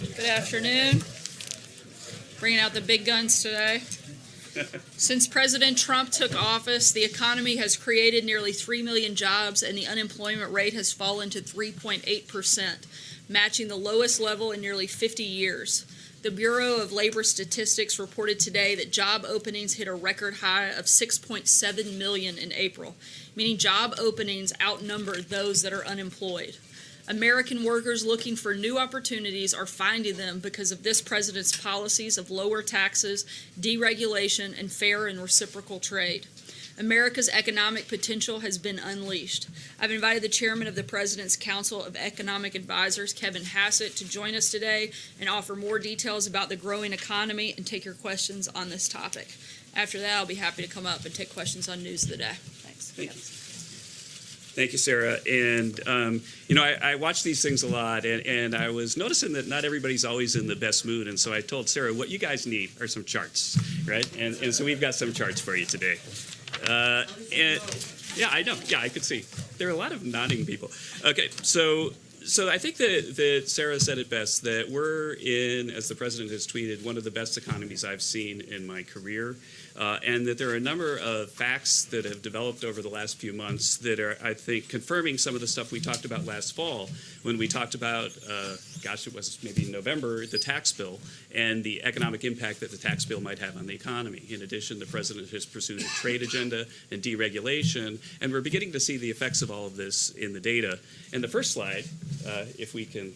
Good afternoon. Bringing out the big guns today. Since President Trump took office, the economy has created nearly 3 million jobs and the unemployment rate has fallen to 3.8%, matching the lowest level in nearly 50 years. The Bureau of Labor Statistics reported today that job openings hit a record high of 6.7 million in April, meaning job openings outnumber those that are unemployed. American workers looking for new opportunities are finding them because of this president's policies of lower taxes, deregulation, and fair and reciprocal trade. America's economic potential has been unleashed. I've invited the chairman of the President's Council of Economic Advisors, Kevin Hassett, to join us today and offer more details about the growing economy and take your questions on this topic. After that, I'll be happy to come up and take questions on news of the day. Thanks. Thank you, Sarah. And, I watch these things a lot, and I was noticing that not everybody's always in the best mood. And so I told Sarah, what you guys need are some charts, right? And so we've got some charts for you today. Yeah, I know. Yeah, I could see. There are a lot of nodding people. Okay, so I think that Sarah said it best, that we're in, as the president has tweeted, one of the best economies I've seen in my career. And that there are a number of facts that have developed over the last few months that are, I think, confirming some of the stuff we talked about last fall when we talked about, it was maybe November, the tax bill and the economic impact that the tax bill might have on the economy. In addition, the president has pursued a trade agenda and deregulation, and we're beginning to see the effects of all of this in the data. And the first slide, if we can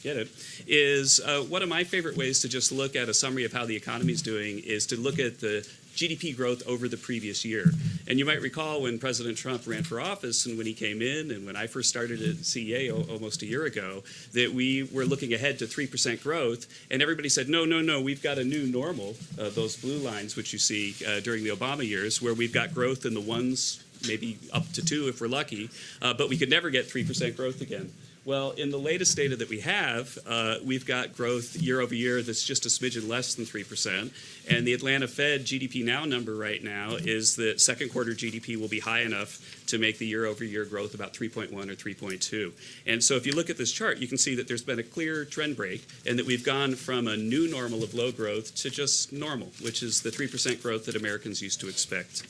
get it, is one of my favorite ways to just look at a summary of how the economy is doing is to look at the GDP growth over the previous year. And you might recall when President Trump ran for office and when he came in and when I first started at CEA almost a year ago, that we were looking ahead to 3% growth, and everybody said, no, we've got a new normal, those blue lines which you see during the Obama years, where we've got growth in the ones, maybe up to 2 if we're lucky, but we could never get 3% growth again. Well, in the latest data that we have, we've got growth year over year that's just a smidgen less than 3%. And the Atlanta Fed GDP Now number right now is that second quarter GDP will be high enough to make the year over year growth about 3.1 or 3.2. And so if you look at this chart, you can see that there's been a clear trend break and that we've gone from a new normal of low growth to just normal, which is the 3% growth that Americans used to expect.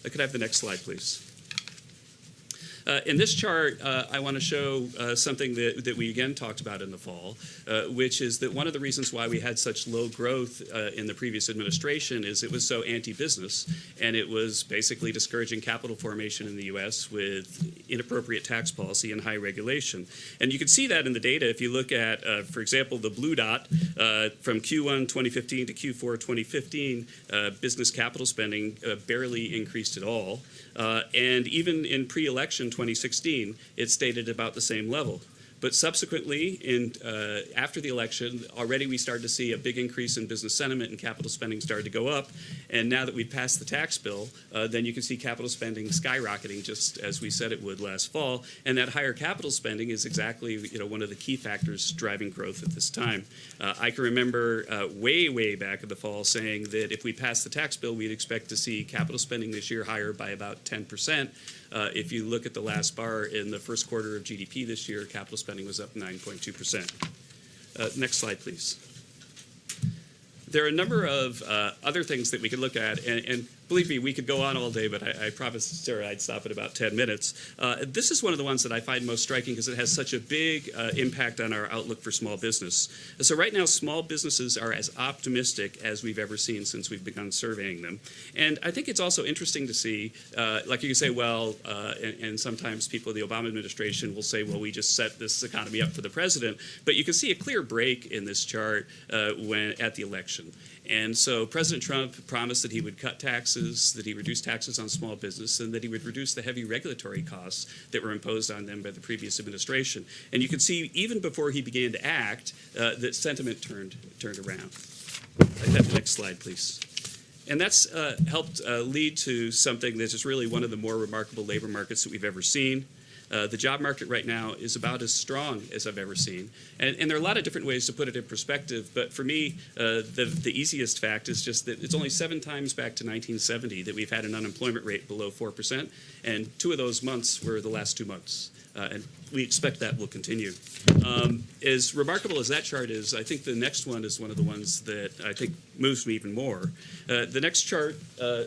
Could I have the next slide, please? In this chart, I want to show something that we again talked about in the fall, which is that one of the reasons why we had such low growth in the previous administration is it was so anti-business, and it was basically discouraging capital formation in the U.S. with inappropriate tax policy and high regulation. And you can see that in the data if you look at, for example, the blue dot from Q1 2015 to Q4 2015, business capital spending barely increased at all. And even in pre-election 2016, it stayed at about the same level. But subsequently, after the election, already we started to see a big increase in business sentiment and capital spending started to go up. And now that we've passed the tax bill, then you can see capital spending skyrocketing just as we said it would last fall. And that higher capital spending is exactly one of the key factors driving growth at this time. I can remember way back in the fall saying that if we passed the tax bill, we'd expect to see capital spending this year higher by about 10%. If you look at the last bar in the first quarter of GDP this year, capital spending was up 9.2%. Next slide, please. There are a number of other things that we could look at, and believe me, we could go on all day, but I promised Sarah I'd stop at about 10 minutes. This is one of the ones that I find most striking because it has such a big impact on our outlook for small business. So right now, small businesses are as optimistic as we've ever seen since we've begun surveying them. And I think it's also interesting to see, like you can say, well, and sometimes people in the Obama administration will say, well, we just set this economy up for the president. But you can see a clear break in this chart at the election. And so President Trump promised that he would cut taxes, that he reduced taxes on small business, and that he would reduce the heavy regulatory costs that were imposed on them by the previous administration. And you can see even before he began to act that sentiment turned around. I'd have the next slide, please. And that's helped lead to something that is really one of the more remarkable labor markets that we've ever seen. The job market right now is about as strong as I've ever seen. And there are a lot of different ways to put it in perspective, but for me, the easiest fact is just that it's only 7 times back to 1970 that we've had an unemployment rate below 4%, and 2 of those months were the last 2 months. And we expect that will continue. As remarkable as that chart is, I think the next one is one of the ones that I think moves me even more. The next chart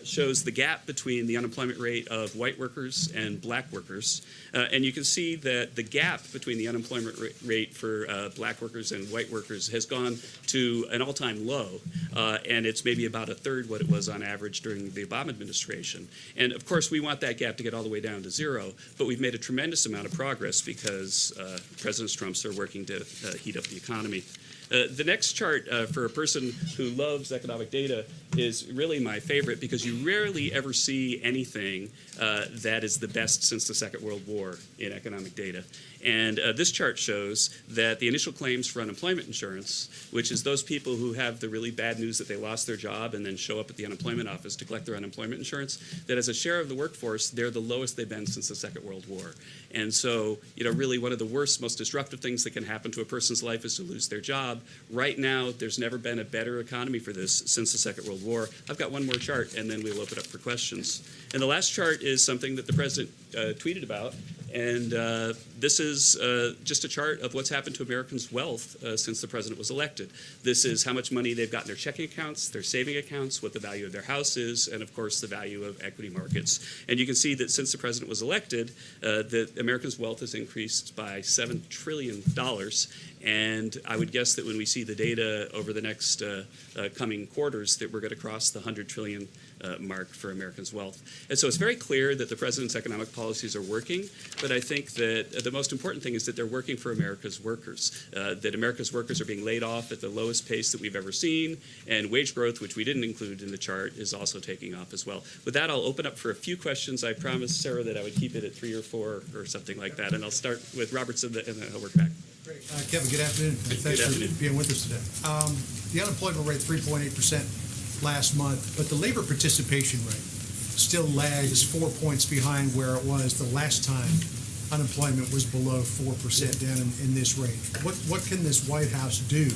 shows the gap between the unemployment rate of white workers and black workers. And you can see that the gap between the unemployment rate for black workers and white workers has gone to an all-time low. And it's maybe about a third what it was on average during the Obama administration. And of course, we want that gap to get all the way down to zero. But we've made a tremendous amount of progress because President Trump's are working to heat up the economy. The next chart for a person who loves economic data is really my favorite because you rarely ever see anything that is the best since the Second World War in economic data. And this chart shows that the initial claims for unemployment insurance, which is those people who have the really bad news that they lost their job and then show up at the unemployment office to collect their unemployment insurance, that as a share of the workforce, they're the lowest they've been since the Second World War. And so, really one of the worst, most disruptive things that can happen to a person's life is to lose their job. Right now, there's never been a better economy for this since the Second World War. I've got one more chart, and then we'll open up for questions. And the last chart is something that the president tweeted about. And this is just a chart of what's happened to Americans' wealth since the president was elected. This is how much money they've got in their checking accounts, their saving accounts, what the value of their house is, and of course the value of equity markets. And you can see that since the president was elected, that Americans' wealth has increased by $7 trillion. And I would guess that when we see the data over the next coming quarters, that we're going to cross the 100 trillion mark for Americans' wealth. And so it's very clear that the president's economic policies are working, but I think that the most important thing is that they're working for America's workers, that America's workers are being laid off at the lowest pace that we've ever seen, and wage growth, which we didn't include in the chart, is also taking off as well. With that, I'll open up for a few questions. I promised Sarah that I would keep it at 3 or 4 or something like that, and I'll start with Robertson, and then I'll work back. Great. Kevin, good afternoon. Thanks for being with us today. The unemployment rate, 3.8% last month, but the labor participation rate still lags 4 points behind where it was the last time unemployment was below 4% down in this range. What can this White House do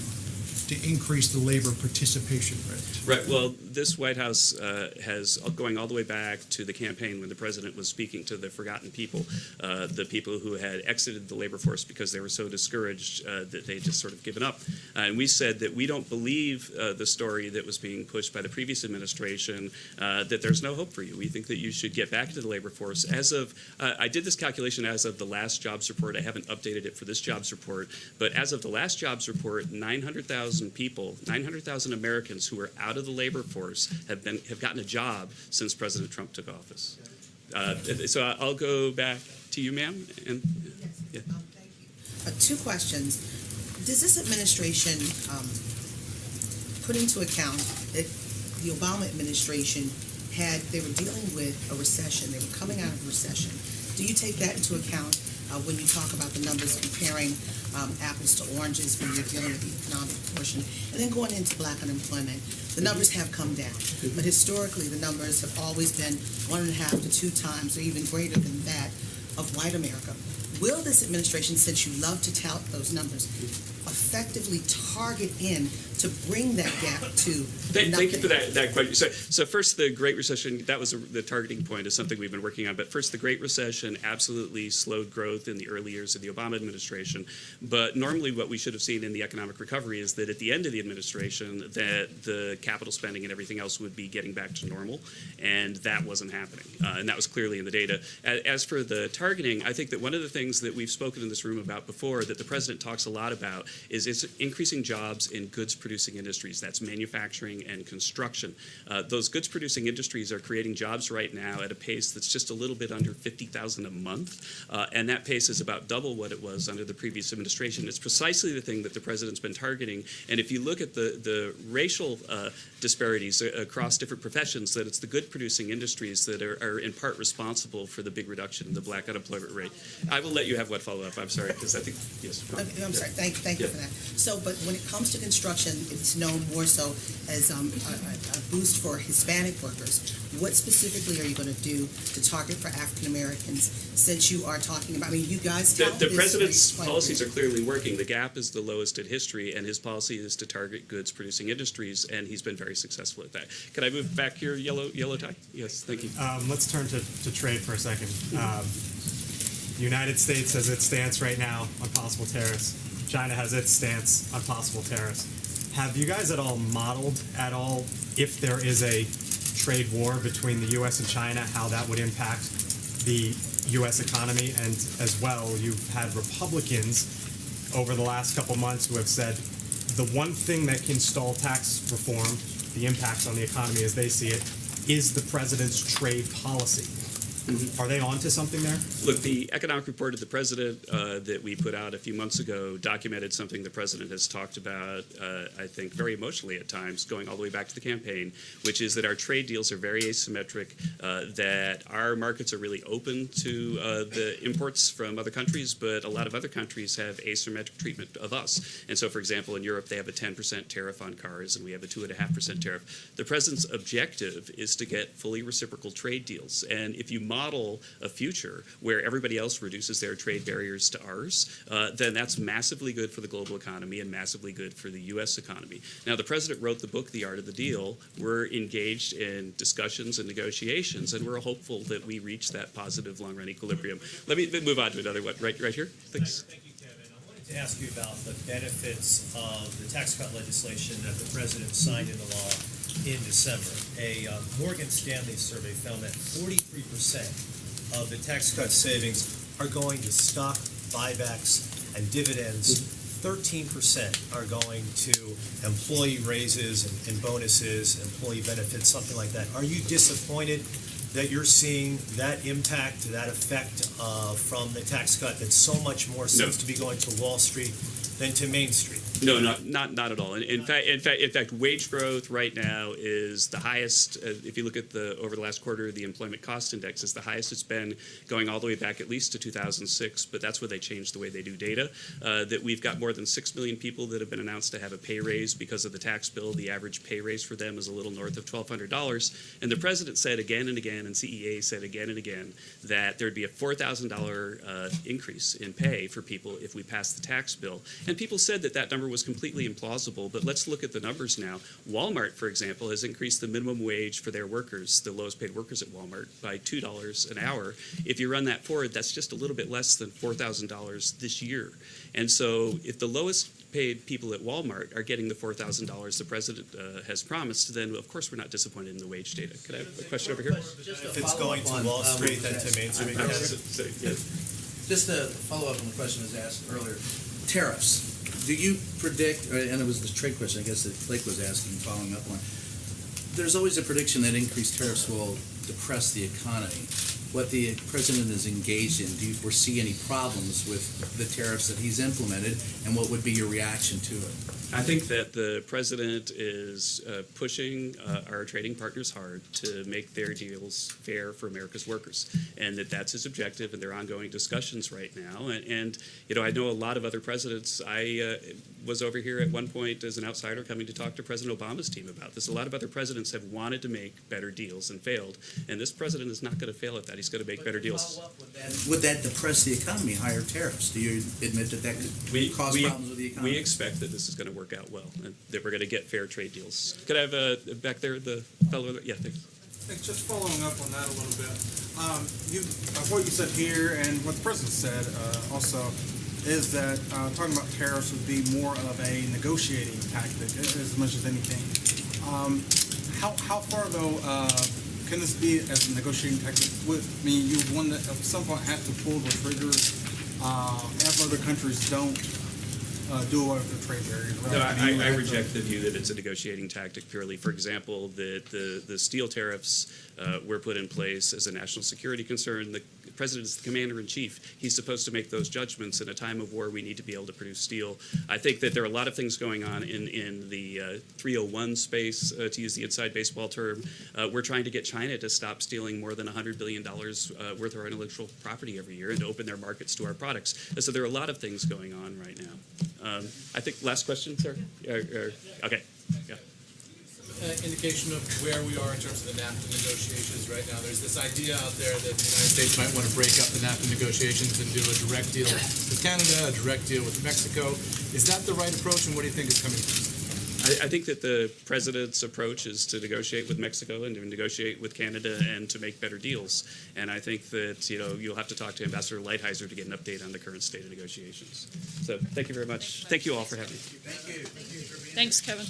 to increase the labor participation rate? Right. Well, this White House has, going all the way back to the campaign when the president was speaking to the forgotten people, the people who had exited the labor force because they were so discouraged that they just sort of given up. And we said that we don't believe the story that was being pushed by the previous administration, that there's no hope for you. We think that you should get back into the labor force. As of, I did this calculation as of the last jobs report. I haven't updated it for this jobs report, but as of the last jobs report, 900,000 people, 900,000 Americans who are out of the labor force have gotten a job since President Trump took office. So I'll go back to you, ma'am. And Yes. Yeah. Thank you. 2 questions. Does this administration put into account that the Obama administration they were dealing with a recession, they were coming out of a recession? Do you take that into account when you talk about the numbers, comparing apples to oranges when you're dealing with the economic portion? And then going into black unemployment, the numbers have come down, but historically the numbers have always been 1.5 to 2 times or even greater than that of white America. Will this administration, since you love to tout those numbers, effectively target in to bring that gap to nothing? Thank you for that question. So first, the Great Recession, that was the targeting point, is something we've been working on. But first, the Great Recession absolutely slowed growth in the early years of the Obama administration. But normally what we should have seen in the economic recovery is that at the end of the administration, that the capital spending and everything else would be getting back to normal. And that wasn't happening. And that was clearly in the data. As for the targeting, I think that one of the things that we've spoken in this room about before, that the president talks a lot about, is it's increasing jobs in goods-producing industries. That's manufacturing and construction. Those goods-producing industries are creating jobs right now at a pace that's just a little bit under 50,000 a month, and that pace is about double what it was under the previous administration. It's precisely the thing that the president's been targeting, and if you look at the racial disparities across different professions, that it's the good-producing industries that are in part responsible for the big reduction in the black unemployment rate. I will let you have what follow-up. I'm sorry, because I think, yes. Okay, I'm sorry. Thank you for that. So, but when it comes to construction, it's known more so as a boost for Hispanic workers. What specifically are you going to do to target for African Americans, since you are talking about, I mean, you guys tout The this president's quite policies are clearly working. The gap is the lowest in history, and his policy is to target goods-producing industries, and he's been very successful at that. Can I move back here, yellow tie? Yes, thank you. Let's turn to trade for a second. The United States has its stance right now on possible tariffs. China has its stance on possible tariffs. Have you guys at all modeled at all if there is a trade war between the U.S. and China, how that would impact the U.S. economy? And as well, you've had Republicans over the last couple months who have said the one thing that can stall tax reform, the impacts on the economy as they see it, is the president's trade policy. Are they onto something there? Look, the economic report of the president that we put out a few months ago documented something the president has talked about, I think, very emotionally at times, going all the way back to the campaign, which is that our trade deals are very asymmetric, that our markets are really open to the imports from other countries, but a lot of other countries have asymmetric treatment of us. And so, for example, in Europe, they have a 10% tariff on cars, and we have a 2.5% tariff. The president's objective is to get fully reciprocal trade deals. And if you model a future where everybody else reduces their trade barriers to ours, then that's massively good for the global economy and massively good for the U.S. economy. Now, the president wrote the book, The Art of the Deal. We're engaged in discussions and negotiations, and we're hopeful that we reach that positive long-run equilibrium. Let me move on to another one. Right here. Thanks. Thank you, Kevin. I wanted to ask you about the benefits of the tax cut legislation that the president signed into law in December. A Morgan Stanley survey found that 43% of the tax cut savings are going to stock buybacks and dividends. 13% are going to employee raises and bonuses, employee benefits, something like that. Are you disappointed that you're seeing that impact, that effect from the tax cut that so much more seems to be going to Wall Street than to Main Street? No, not at all. In fact, wage growth right now is the highest. If you look at over the last quarter, the employment cost index is the highest it's been, going all the way back at least to 2006. But that's where they changed the way they do data. That we've got more than 6 million people that have been announced to have a pay raise because of the tax bill. The average pay raise for them is a little north of $1,200. And the president said again and again, and CEA said again and again, that there'd be a $4,000 increase in pay for people if we passed the tax bill. And people said that number was completely implausible, but let's look at the numbers now. Walmart, for example, has increased the minimum wage for their workers, the lowest paid workers at Walmart, by $2 an hour. If you run that forward, that's just a little bit less than $4,000 this year. And so if the lowest paid people at Walmart are getting the $4,000 the president has promised, then of course we're not disappointed in the wage data. Could I have a question over here? If it's going to Wall Street than to Main Street? Just to follow up on the question that was asked earlier, tariffs. Do you predict, and it was the trade question I guess that Blake was asking, following up on, there's always a prediction that increased tariffs will depress the economy. What the president is engaged in, do you foresee any problems with the tariffs that he's implemented, and what would be your reaction to it? I think that the president is pushing our trading partners hard to make their deals fair for America's workers, and that's his objective, and there are ongoing discussions right now. And you know, I know a lot of other presidents. I was over here at one point as an outsider coming to talk to President Obama's team about this. A lot of other presidents have wanted to make better deals and failed, and this president is not going to fail at that. He's going to make better deals. Would that depress the economy, higher tariffs? Do you admit that could cause problems with the economy? We expect that this is going to work out well, and that we're going to get fair trade deals. Could I have back there the fellow? Yeah, thanks. Just following up on that a little bit, what you said here and what the president said also is that talking about tariffs would be more of a negotiating tactic as much as anything. How far though can this be as a negotiating tactic? I mean, you one that at some point have to pull the trigger if other countries don't do away with the trade barriers. Right? No, I reject the view that it's a negotiating tactic purely. For example, the steel tariffs were put in place as a national security concern. The president is the commander-in-chief. He's supposed to make those judgments. In a time of war, we need to be able to produce steel. I think that there are a lot of things going on in the 301 space, to use the inside baseball term. We're trying to get China to stop stealing more than $100 billion worth of our intellectual property every year and to open their markets to our products. And so there are a lot of things going on right now. I think last question, sir? Okay. Yeah. Indication of where we are in terms of the NAFTA negotiations right now. There's this idea out there that the United States might want to break up the NAFTA negotiations and do a direct deal with Canada, a direct deal with Mexico. Is that the right approach, and what do you think is coming first? I I think that the president's approach is to negotiate with Mexico and to negotiate with Canada and to make better deals. And I think that you'll have to talk to Ambassador Lighthizer to get an update on the current state of negotiations. So thank you very much. Thank you all for having me. Thanks, Kevin.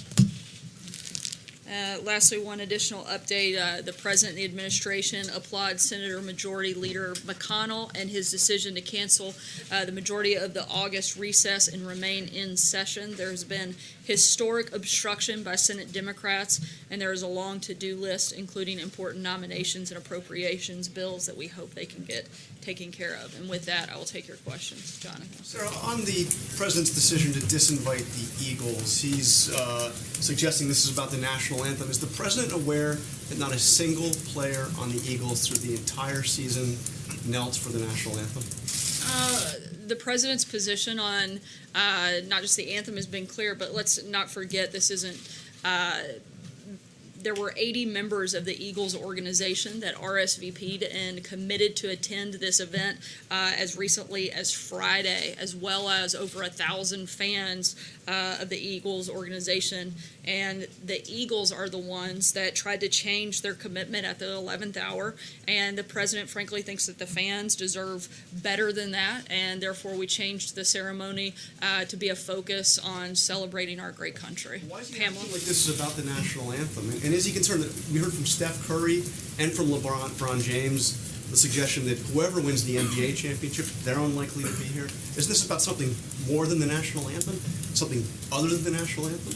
Lastly, one additional update. The President and the administration applaud Senator Majority Leader McConnell and his decision to cancel the majority of the August recess and remain in session. There's been historic obstruction by Senate Democrats, and there is a long to-do list, including important nominations and appropriations bills that we hope they can get taken care of. And with that, I will take your questions. Jonathan. Sarah, on the president's decision to disinvite the Eagles, he's suggesting this is about the national anthem. Is the president aware that not a single player on the Eagles through the entire season knelt for the national anthem? The president's position on not just the anthem has been clear, but let's not forget this isn't. There were 80 members of the Eagles organization that RSVP'd and committed to attend this event as recently as Friday, as well as over 1,000 fans of the Eagles organization. And the Eagles are the ones that tried to change their commitment at the 11th hour. And the president, frankly, thinks that the fans deserve better than that. And therefore, we changed the ceremony to be a focus on celebrating our great country. Why is he Pamela? acting like this is about the national anthem? And is he concerned that we heard from Steph Curry and from LeBron James the suggestion that whoever wins the NBA championship, they're unlikely to be here? Isn't this about something more than the national anthem? Something other than the national anthem?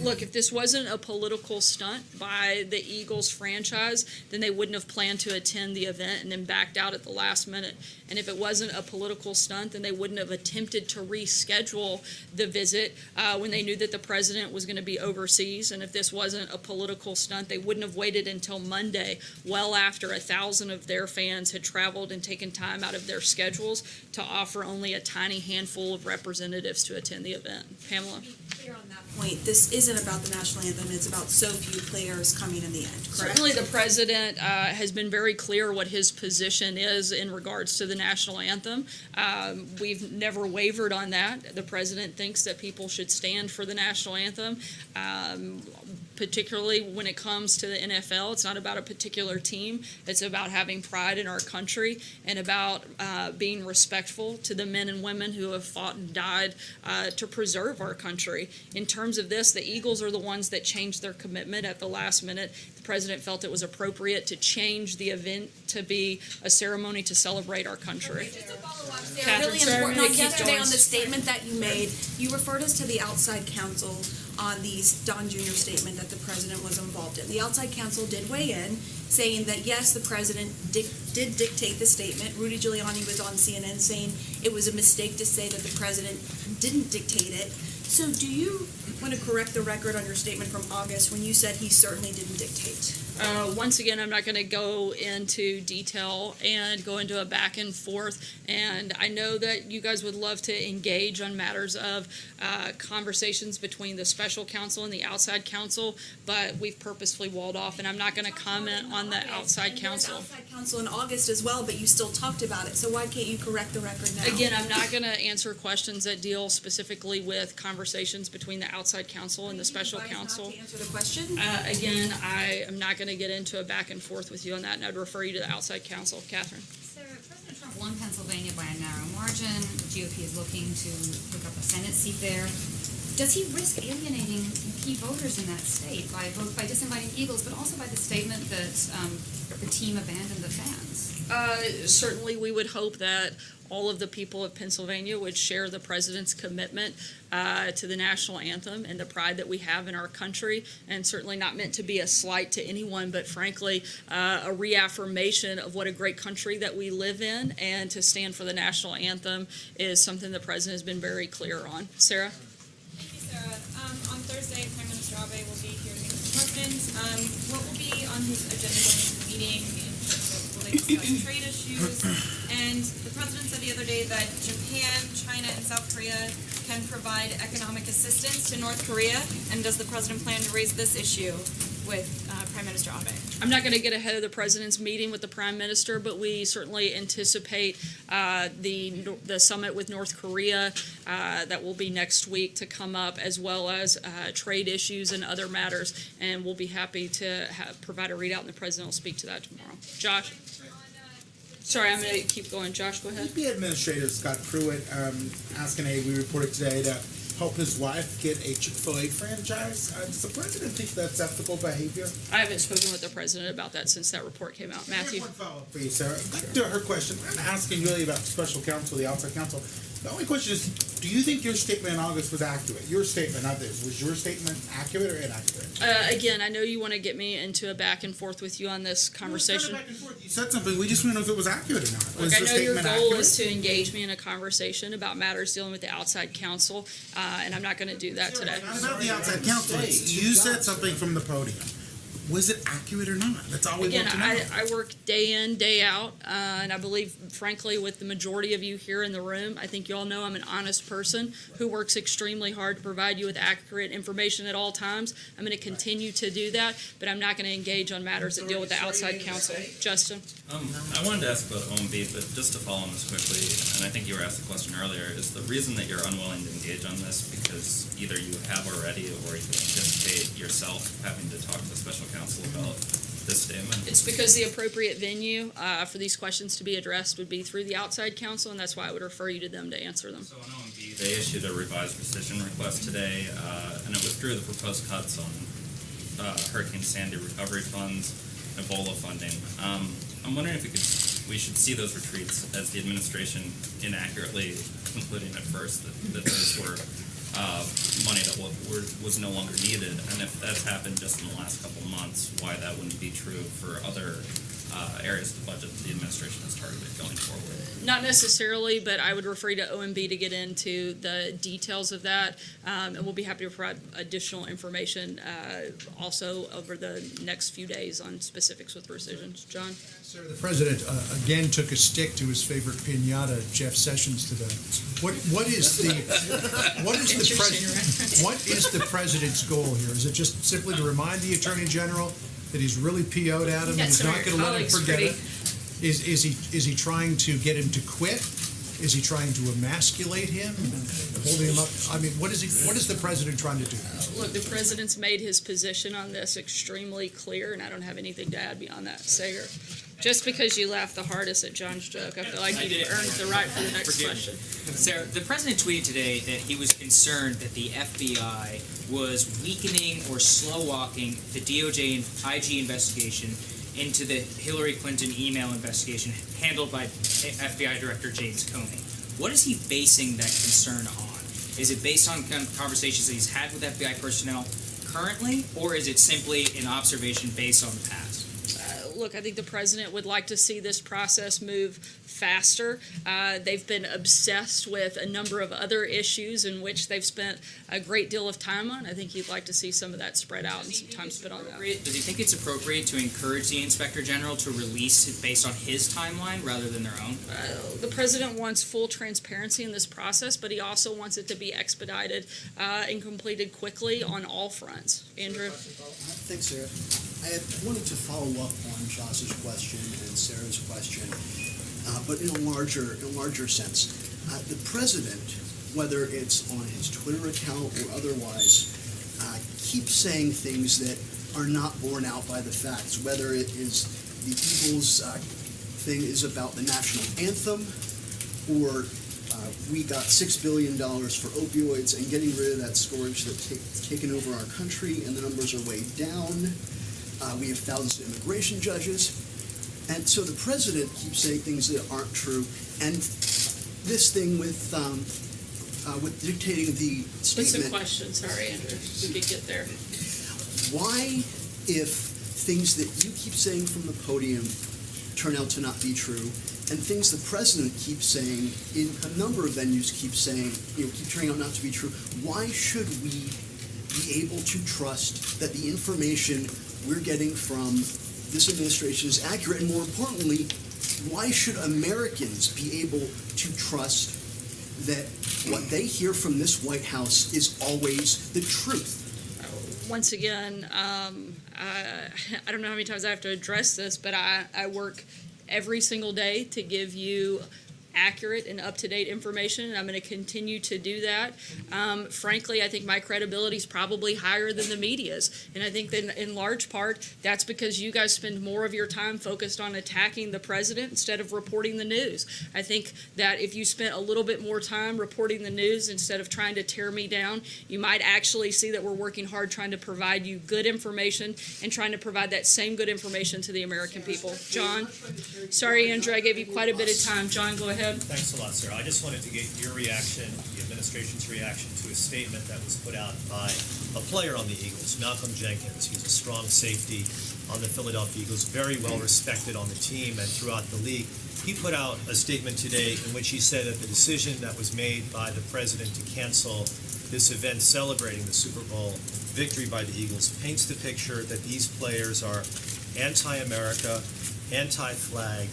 Look, if this wasn't a political stunt by the Eagles franchise, then they wouldn't have planned to attend the event and then backed out at the last minute. And if it wasn't a political stunt, then they wouldn't have attempted to reschedule the visit when they knew that the president was going to be overseas. And if this wasn't a political stunt, they wouldn't have waited until Monday, well after 1,000 of their fans had traveled and taken time out of their schedules to offer only a tiny handful of representatives to attend the event. Pamela? Clear on that point, this isn't about the national anthem, it's about so few players coming in the end, correct? Certainly the president has been very clear what his position is in regards to the national anthem. We've never wavered on that. The president thinks that people should stand for the national anthem. Particularly when it comes to the NFL, it's not about a particular team. It's about having pride in our country and about being respectful to the men and women who have fought and died to preserve our country. In terms of this, the Eagles are the ones that changed their commitment at the last minute. The president felt it was appropriate to change the event to be a ceremony to celebrate our country. Okay, just to follow up, Sarah, Catherine, really sorry, important. I'm On gonna keep yesterday going. on the statement that you made, you referred us to the outside counsel on the Don Jr. statement that the president was involved in. The outside counsel did weigh in, saying that yes, the president did dictate the statement. Rudy Giuliani was on CNN saying it was a mistake to say that the president didn't dictate it. So do you want to correct the record on your statement from August when you said he certainly didn't dictate? Once again, I'm not going to go into detail and go into a back and forth. And I know that you guys would love to engage on matters of conversations between the special counsel and the outside counsel, but we've purposefully walled off, and I'm not going to comment on the outside counsel. Outside counsel in August as well, but you still talked about it. So why can't you correct the record now? Again, I'm not going to answer questions that deal specifically with conversations between the outside counsel and the special counsel. Not to answer the question. Again, I am not going to get into a back and forth with you on that, and I'd refer you to the outside counsel. Catherine. So President Trump won Pennsylvania by a narrow margin. The GOP is looking to pick up a Senate seat there. Does he risk alienating key voters in that state by disinviting Eagles, but also by the statement that the team abandoned the fans? Certainly, we would hope that all of the people of Pennsylvania would share the president's commitment to the national anthem and the pride that we have in our country, and certainly not meant to be a slight to anyone, but frankly, a reaffirmation of what a great country that we live in, and to stand for the national anthem is something the president has been very clear on. Sarah? Thank you, Sarah. On Thursday, Prime Minister Abe will be here to meet with the president. What will be on his agenda going into the meeting in terms of will they discuss trade issues? And the president said the other day that Japan, China, and South Korea can provide economic assistance to North Korea. And does the president plan to raise this issue with Prime Minister Abe? I'm not going to get ahead of the president's meeting with the prime minister, but we certainly anticipate the summit with North Korea that will be next week to come up, as well as trade issues and other matters. And we'll be happy to provide a readout, and the president will speak to that tomorrow. Josh? Sorry, I'm going to keep going. Josh, go ahead. EPA Administrator Scott Pruitt asking we reported today to help his wife get a Chick-fil-A franchise. Does the president think that's acceptable behavior? I haven't spoken with the president about that since that report came out. Matthew? One follow-up for you, Sarah. Back to her question. I'm asking really about the special counsel, the outside counsel. The only question is, do you think your statement in August was accurate? Your statement, not this. Was your statement accurate or inaccurate? Again, I know you want to get me into a back and forth with you on this conversation. Back and forth. You said something. We just want to know if it was accurate or not. Look, Was I your know your statement goal accurate? is to engage me in a conversation about matters dealing with the outside counsel, and I'm not going to do that today. Not about the outside counsel. You said something from the podium. Was it accurate or not? That's all we Again, want to know. I work day in, day out, and I believe, frankly, with the majority of you here in the room, I think you all know I'm an honest person who works extremely hard to provide you with accurate information at all times. I'm going to continue to do that, but I'm not going to engage on matters that deal with the outside counsel. Justin? I wanted to ask about OMB, but just to follow on this quickly, and I think you were asked the question earlier, is the reason that you're unwilling to engage on this because either you have already or you anticipate yourself having to talk to the special counsel about this statement? It's because the appropriate venue for these questions to be addressed would be through the outside counsel, and that's why I would refer you to them to answer them. So on OMB, they issued a revised decision request today, and it withdrew the proposed cuts on Hurricane Sandy recovery funds, Ebola funding. I'm wondering if we should see those retreats as the administration inaccurately concluding at first that those were money that was no longer needed, and if that's happened just in the last couple of months, why that wouldn't be true for other areas of the budget that the administration has targeted going forward. Not necessarily, but I would refer you to OMB to get into the details of that, and we'll be happy to provide additional information also over the next few days on specifics with rescissions. John? Sir, the president again took a stick to his favorite piñata, Jeff Sessions, today. What is the president's goal here? Is it just simply to remind the attorney general that he's really PO'd at him and he's not going to let him forget it? Is he trying to get him to quit? Is he trying to emasculate him and holding him up? I mean, what is the president trying to do? Look, the president's made his position on this extremely clear, and I don't have anything to add beyond that. Sager, just because you laughed the hardest at John's joke, I feel like you've earned the right for the next question. Sarah, the president tweeted today that he was concerned that the FBI was weakening or slow-walking the DOJ and IG investigation into the Hillary Clinton email investigation handled by FBI Director James Comey. What is he basing that concern on? Is it based on conversations that he's had with FBI personnel currently, or is it simply an observation based on the past? Look, I think the president would like to see this process move faster. They've been obsessed with a number of other issues in which they've spent a great deal of time on. I think he'd like to see some of that spread out and some time spent on that. Does he think it's appropriate to encourage the Inspector General to release it based on his timeline rather than their own? The president wants full transparency in this process, but he also wants it to be expedited and completed quickly on all fronts. Andrew? Thanks, Sarah. I wanted to follow up on Josh's question and Sarah's question, but in a larger sense. The president, whether it's on his Twitter account or otherwise, keeps saying things that are not borne out by the facts, whether it is the Eagles thing is about the national anthem, or we got $6 billion for opioids and getting rid of that scourge that's taken over our country, and the numbers are way down. We have thousands of immigration judges. And so the president keeps saying things that aren't true. And this thing with dictating the statement. What's the question? Sorry, Andrew. We could get there. Why, if things that you keep saying from the podium turn out to not be true, and things the president keeps saying in a number of venues keep turning out not to be true, why should we be able to trust that the information we're getting from this administration is accurate? And more importantly, why should Americans be able to trust that what they hear from this White House is always the truth? once again, I don't know how many times I have to address this, but I work every single day to give you accurate and up-to-date information, and I'm going to continue to do that. Frankly, I think my credibility is probably higher than the media's, and I think that in large part that's because you guys spend more of your time focused on attacking the president instead of reporting the news. I think that if you spent a little bit more time reporting the news instead of trying to tear me down, you might actually see that we're working hard trying to provide you good information and trying to provide that same good information to the American people. John? Sorry, Andrew, I gave you quite a bit of time. John, go ahead. Thanks a lot, sir. I just wanted to get your reaction, the administration's reaction to a statement that was put out by a player on the Eagles, Malcolm Jenkins. He's a strong safety on the Philadelphia Eagles, very well respected on the team and throughout the league. He put out a statement today in which he said that the decision that was made by the president to cancel this event celebrating the Super Bowl victory by the Eagles paints the picture that these players are anti-America, anti-flag,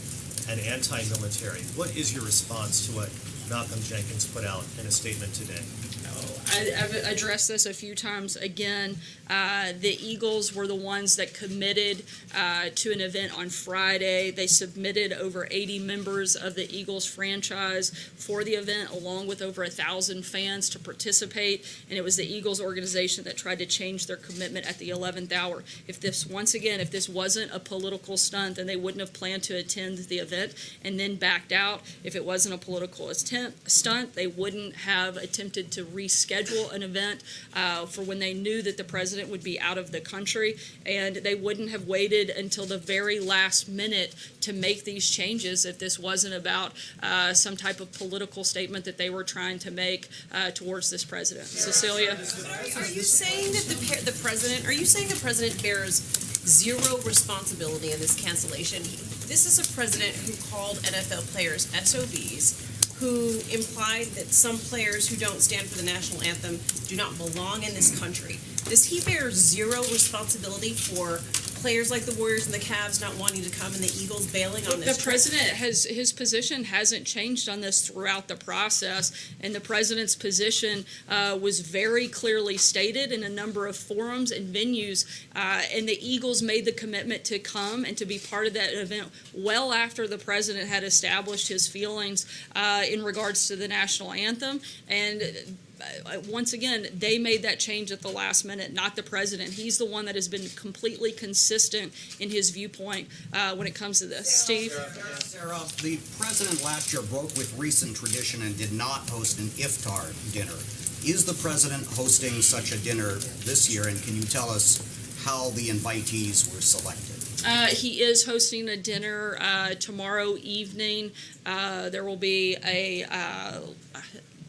and anti-military. What is your response to what Malcolm Jenkins put out in a statement today? I've addressed this a few times. Again, the Eagles were the ones that committed to an event on Friday. They submitted over 80 members of the Eagles franchise for the event, along with over 1,000 fans to participate. And it was the Eagles organization that tried to change their commitment at the 11th hour. If this wasn't a political stunt, then they wouldn't have planned to attend the event and then backed out. If it wasn't a political stunt, they wouldn't have attempted to reschedule an event for when they knew that the president would be out of the country, and they wouldn't have waited until the very last minute to make these changes if this wasn't about some type of political statement that they were trying to make towards this president. Cecilia? Are you saying that the president bears zero responsibility in this cancellation? This is a president who called NFL players SOBs, who implied that some players who don't stand for the national anthem do not belong in this country. Does he bear zero responsibility for players like the Warriors and the Cavs not wanting to come and the Eagles bailing on this The president his position hasn't changed on this throughout the process, and the president's position was very clearly stated in a number of forums and venues, and the Eagles made the commitment to come and to be part of that event well after the president had established his feelings in regards to the national anthem. And once again, they made that change at the last minute, not the president. He's the one that has been completely consistent in his viewpoint when it comes to this. Steve? Sarah, the president last year broke with recent tradition and did not host an iftar dinner. Is the president hosting such a dinner this year, and can you tell us how the invitees were selected? He is hosting a dinner tomorrow evening. There will be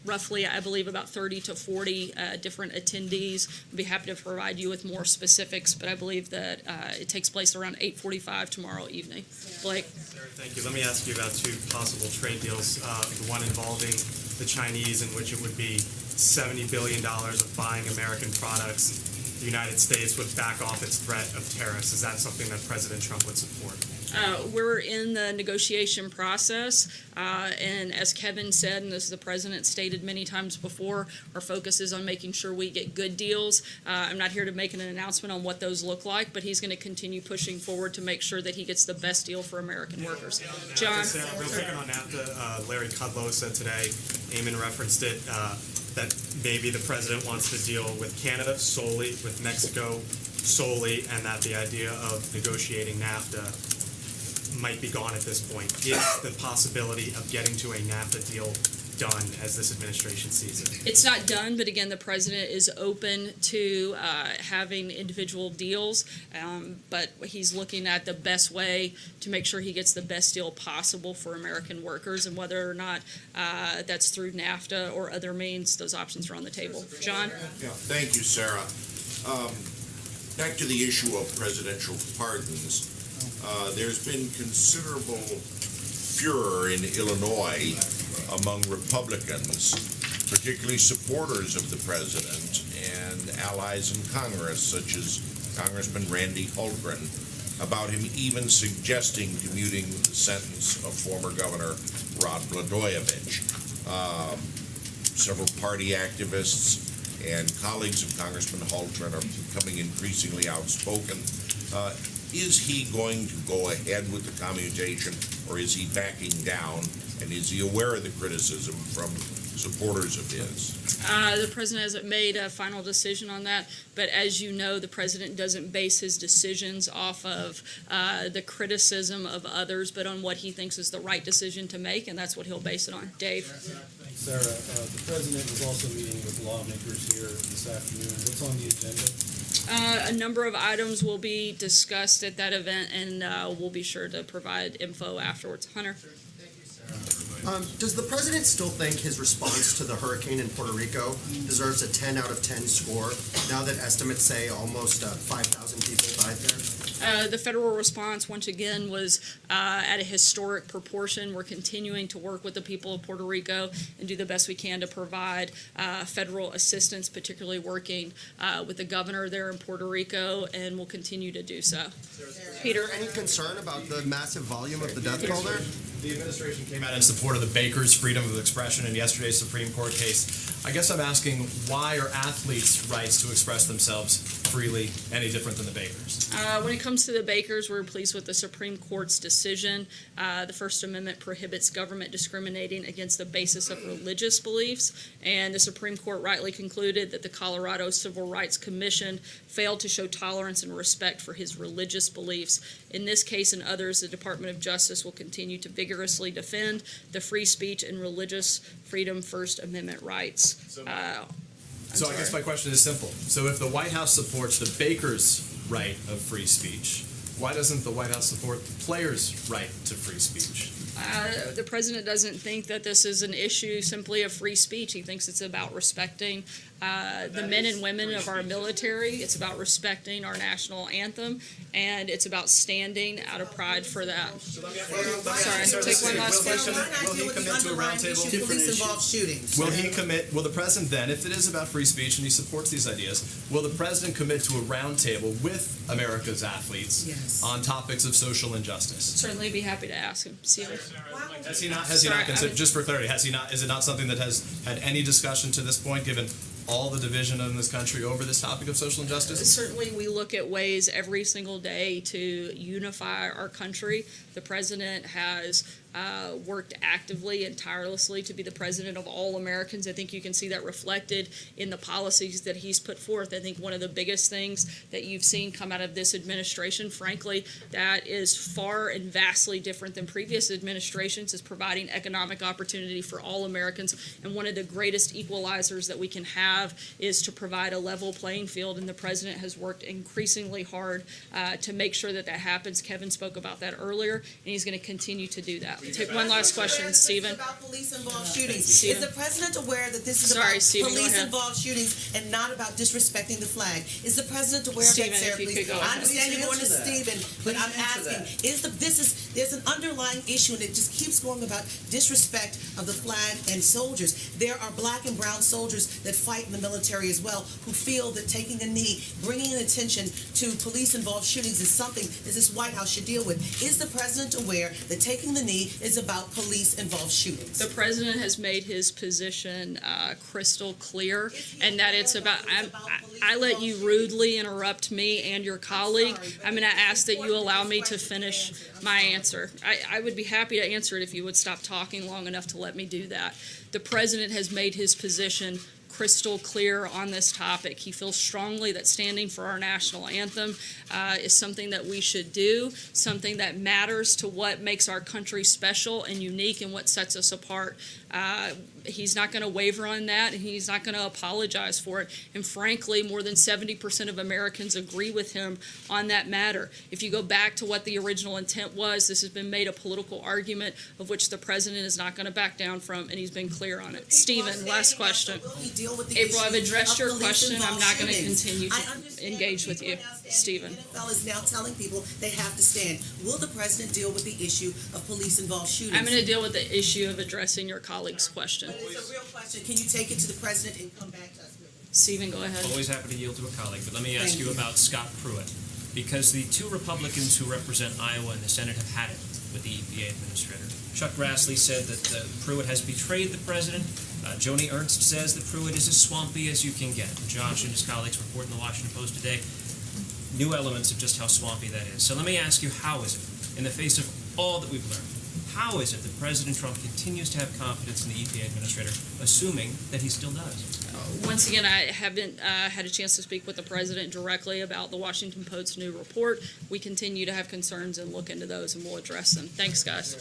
roughly, I believe, about 30 to 40 different attendees. I'd be happy to provide you with more specifics, but I believe that it takes place around 8:45 tomorrow evening. Blake? Thank you. Let me ask you about two possible trade deals. The one involving the Chinese, in which it would be $70 billion of buying American products. The United States would back off its threat of tariffs. Is that something that President Trump would support? We're in the negotiation process, and as Kevin said, and as the president stated many times before, our focus is on making sure we get good deals. I'm not here to make an announcement on what those look like, but he's going to continue pushing forward to make sure that he gets the best deal for American workers. John? Real quick on NAFTA, Larry Kudlow said today, Eamon referenced it, that maybe the president wants to deal with Canada solely, with Mexico solely, and that the idea of negotiating NAFTA might be gone at this point. Is the possibility of getting to a NAFTA deal done as this administration sees it? It's not done, but again, the president is open to having individual deals, but he's looking at the best way to make sure he gets the best deal possible for American workers, and whether or not that's through NAFTA or other means, those options are on the table. John? Yeah, thank you, Sarah. Back to the issue of presidential pardons. There's been considerable furor in Illinois among Republicans, particularly supporters of the president and allies in Congress, such as Congressman Randy Hultgren, about him even suggesting commuting the sentence of former Governor Rod Blagojevich. Several party activists and colleagues of Congressman Hultgren are becoming increasingly outspoken. Is he going to go ahead with the commutation, or is he backing down, and is he aware of the criticism from supporters of his? The president hasn't made a final decision on that, but as you know, the president doesn't base his decisions off of the criticism of others, but on what he thinks is the right decision to make, and that's what he'll base it on. Dave? Sarah, the president is also meeting with lawmakers here this afternoon. What's on the agenda? A number of items will be discussed at that event, and we'll be sure to provide info afterwards. Hunter? Does the president still think his response to the hurricane in Puerto Rico deserves a 10 out of 10 score, now that estimates say almost 5,000 people died there? The federal response, once again, was at a historic proportion. We're continuing to work with the people of Puerto Rico and do the best we can to provide federal assistance, particularly working with the governor there in Puerto Rico, and we'll continue to do so. Peter? Any concern about the massive volume of the death toll there? The administration came out in support of the bakers' freedom of expression in yesterday's Supreme Court case. I guess I'm asking, why are athletes' rights to express themselves freely any different than the bakers? When it comes to the bakers, we're pleased with the Supreme Court's decision. The First Amendment prohibits government discriminating against the basis of religious beliefs, and the Supreme Court rightly concluded that the Colorado Civil Rights Commission failed to show tolerance and respect for his religious beliefs. In this case and others, the Department of Justice will continue to vigorously defend the free speech and religious freedom First Amendment rights. So I guess my question is simple. So if the White House supports the bakers' right of free speech, why doesn't the White House support the players' right to free speech? The president doesn't think that this is an issue simply of free speech. He thinks it's about respecting the men and women of our military. It's about respecting our national anthem, and it's about standing out of pride for that. Sorry, take one last question. Will he commit to a roundtable? Police-involved shootings. Will the president then, if it is about free speech and he supports these ideas, will the president commit to a roundtable with America's athletes on topics of social injustice? Certainly be happy to ask him. See you. Has he not considered, just for clarity, is it not something that has had any discussion to this point, given all the division in this country over this topic of social injustice? Certainly, we look at ways every single day to unify our country. The president has worked actively and tirelessly to be the president of all Americans. I think you can see that reflected in the policies that he's put forth. I think one of the biggest things that you've seen come out of this administration, frankly, that is far and vastly different than previous administrations, is providing economic opportunity for all Americans. And one of the greatest equalizers that we can have is to provide a level playing field. And the president has worked increasingly hard to make sure that that happens. Kevin spoke about that earlier, and he's going to continue to do that. Take one last question, Stephen. About police-involved shootings. Stephen. Is the president aware that this is Sorry, about Stephen, police-involved shootings and not about disrespecting the flag? Is the president aware Stephen, of that, Sarah, if you please? could go I ahead. understand you're going to Stephen, but I'm asking, there's an underlying issue, and it just keeps going about disrespect of the flag and soldiers. There are black and brown soldiers that fight in the military as well, who feel that taking a knee, bringing attention to police-involved shootings is something that this White House should deal with. Is the president aware that taking the knee is about police-involved shootings? The president has made his position crystal clear, and that it's about. I let you rudely interrupt me and your colleague. I'm going to ask that you allow me to finish my answer. I would be happy to answer it if you would stop talking long enough to let me do that. The president has made his position crystal clear on this topic. He feels strongly that standing for our national anthem is something that we should do, something that matters to what makes our country special and unique and what sets us apart. He's not going to waver on that, and he's not going to apologize for it. And frankly, more than 70% of Americans agree with him on that matter. If you go back to what the original intent was, this has been made a political argument of which the president is not going to back down from, and he's been clear on it. Stephen, last question. April, I've addressed your question. I'm not going to continue to engage with you. Stephen. The NFL is now telling people they have to stand. Will the president deal with the issue of police-involved shootings? I'm going to deal with the issue of addressing your colleague's question. But it's a real question. Can you take it to the president and come back to us with it? Stephen, go ahead. Always happy to yield to a colleague, but let me ask Thank you you. about Scott Pruitt. Because the two Republicans who represent Iowa in the Senate have had it with the EPA administrator. Chuck Grassley said that Pruitt has betrayed the president Joni Ernst says that Pruitt is as swampy as you can get. Josh and his colleagues report in the Washington Post today new elements of just how swampy that is. So let me ask you, how is it, in the face of all that we've learned, how is it that President Trump continues to have confidence in the EPA administrator, assuming that he still does? Once again, I haven't had a chance to speak with the president directly about the Washington Post's new report. We continue to have concerns and look into those, and we'll address them. Thanks, guys.